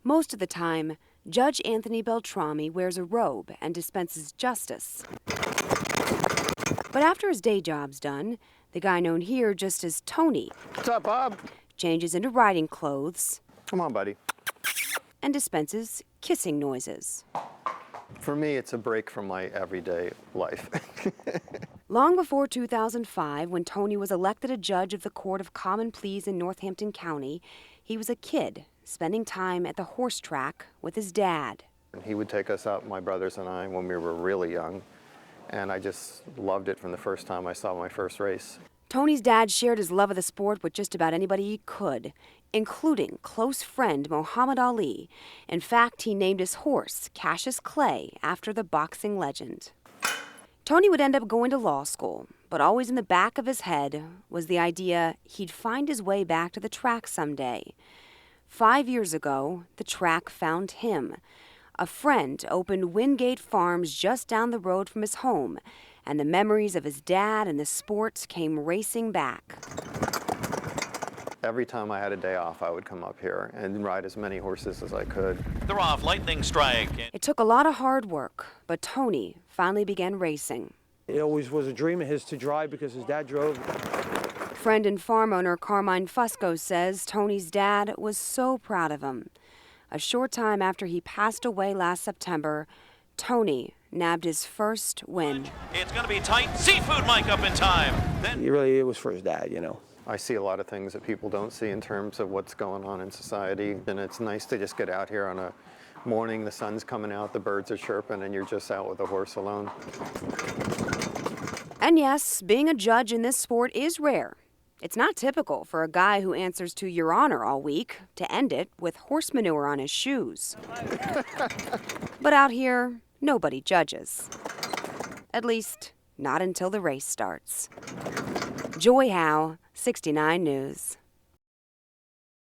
Most of the time, Judge Anthony Beltrami wears a robe and dispenses justice. But after his day job's done, the guy known here just as Tony What's up, Bob? changes into riding clothes Come on, buddy. and dispenses kissing noises. For me, it's a break from my everyday life. Long before 2005, when Tony was elected a judge of the Court of Common Pleas in Northampton County, he was a kid spending time at the horse track with his dad. He would take us out, my brothers and I, when we were really young, and I just loved it from the first time I saw my first race. Tony's dad shared his love of the sport with just about anybody he could, including close friend Muhammad Ali. In fact, he named his horse Cassius Clay after the boxing legend. Tony would end up going to law school, but always in the back of his head was the idea he'd find his way back to the track someday. 5 years ago, the track found him. A friend opened Wingate Farms just down the road from his home, and the memories of his dad and the sport came racing back. Every time I had a day off, I would come up here and ride as many horses as I could. They're off, lightning strike. It took a lot of hard work, but Tony finally began racing. It always was a dream of his to drive because his dad drove. Friend and farm owner Carmine Fusco says Tony's dad was so proud of him. A short time after he passed away last September, Tony nabbed his first win. It's going to be tight. Seafood Mike up in time. Then It was for his dad, I see a lot of things that people don't see in terms of what's going on in society, and it's nice to just get out here on a morning, the sun's coming out, the birds are chirping, and you're just out with a horse alone. And yes, being a judge in this sport is rare. It's not typical for a guy who answers to Your Honor all week to end it with horse manure on his shoes. But out here, nobody judges. At least, not until the race starts. Joy Howe, 69 News.